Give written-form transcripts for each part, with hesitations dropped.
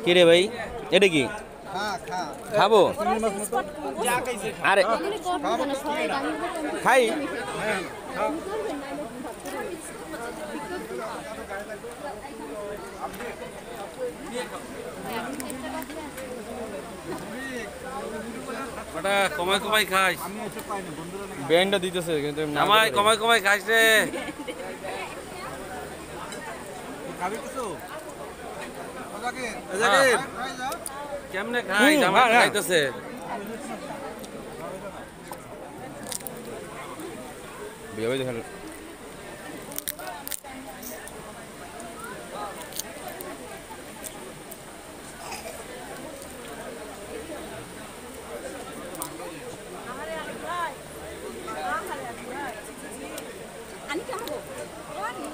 কি রে ভাই এটা কি খাবো আরে খাই ওটা কমাই কমাই খাইস ব্যান্ডটা দিতেছে কিন্তু আমায় কমাই কমাই খাইস রে কেমনে খাই আমার খাইতেছে বিয়ে দেখেন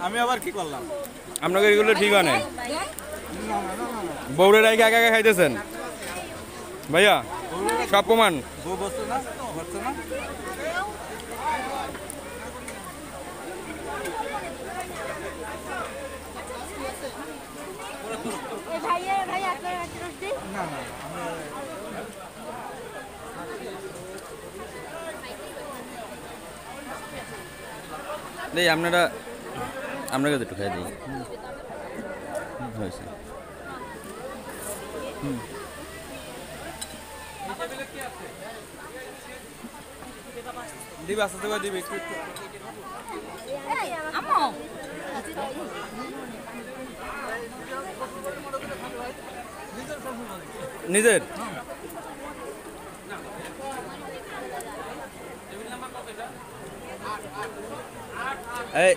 আমি আবার কি করলাম আপনাকে এগুলো ঠিক হয় না বউরের আগে আগে খাইতেছেন ভাইয়া সব প্রমাণ বউ বসতো না বসতো না না না এই আপনারা আপনাকে একটু খাই দিই হয়েছে দিবি আস্তে আস্তে করে দিবি একটু একটু নিজের এই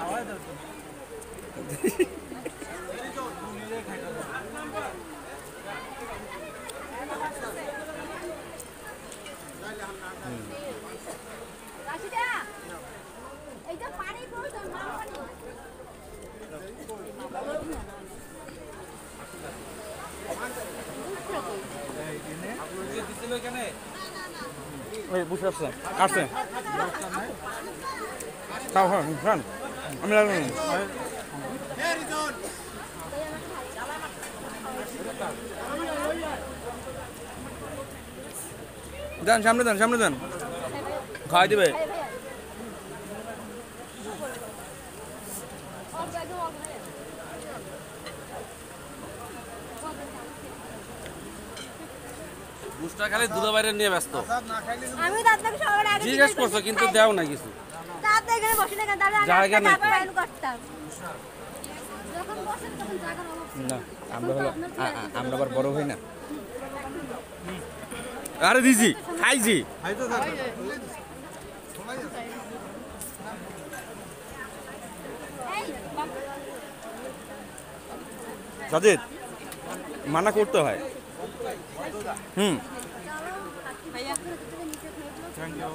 বুঝতে পারছেন আসছে খাও খাও খান আমি লাগলাম যান সামনে যান খাওয়াই দিবে বুস্টার খালি দুধ বাইরে নিয়ে ব্যস্ত আমি দাদাকে সবার আগে জিজ্ঞেস করছো কিন্তু দেও না কিছু দাদা এখানে বসে না কেন দাদা জায়গা নেই আমি করতাম যখন বসেন তখন জায়গা না আমরা আবার বড় হই না আরে দিজি খাইছি খাইতো স্যার সাজিদ মানা করতে হয় ভাইয়া থ্যাংক ইউ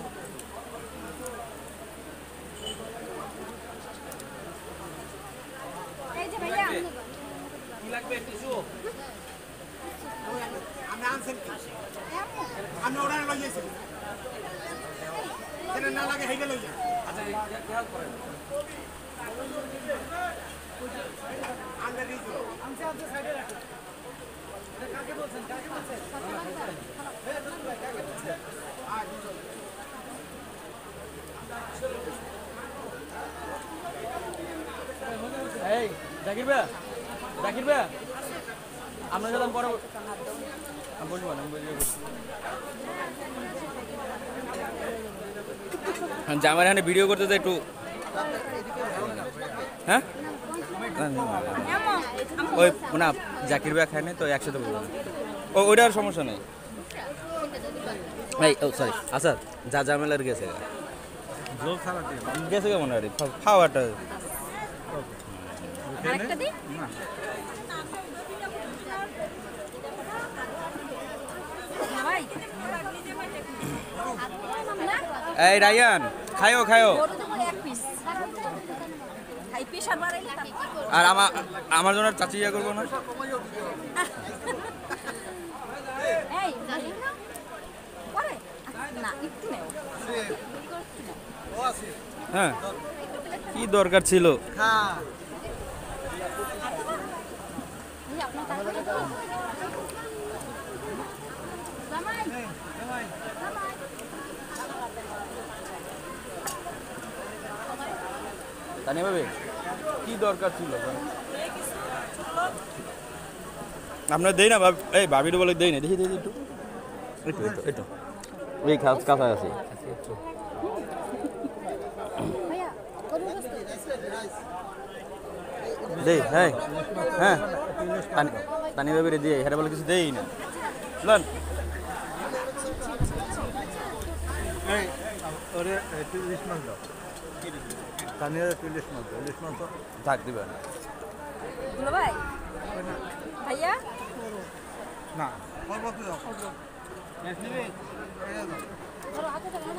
এই যে ভাইয়া কি লাগবে টিস্যু আমি আনছেন আমি ওরা লই যাইছি কেন না লাগে হেইটা লই যা আচ্ছা খেয়াল করেন আন্ডার দিছো আমছে আমছে সাইডে রাখো কাকে বলছেন এই জাকির ভাই আমরা যখন পরে বসবো না জামার এখানে ভিডিও করতে তো একটু হ্যাঁ ওই না জাকির ভাই খায় না তো একসাথে বলবো ওইটার সমস্যা নেই এই ও সরি আচ্ছা যা ঝামেলার গেছে জল ছাড়া গেছে কেমন আর খাওয়াটা আরেকটা দি না ভাই এই রায়ান খায়ো বড় তো এক পিস খাই পিস আর বাড়াইলে আর আমার জন্য চাচি ইয়া করবো না এই পরে না একটু নেও হ্যাঁ কি দরকার ছিল হ্যাঁ আপনার তানিয়া ভাবে কি দরকার ছিল আপনার দেই না এই ভাবির বলে দেই না দেখি দেখি একটু একটু একটু একটু এই কাঁচা আছে ভাইয়া গরুর গোশত দেই হ্যাঁ হ্যাঁ তানিয়া ভাবিরে দিয়ে হেরা বলে কিছু দেই না লন ওরে ইলিশ মাছ দাও স্থানীয় ইলিশ মাছ দাও ইলিশ মাছ থাক দিবেন দুলো ভাই ভাইয়া না পরবর্তী দাও ধরো হাতে ধরো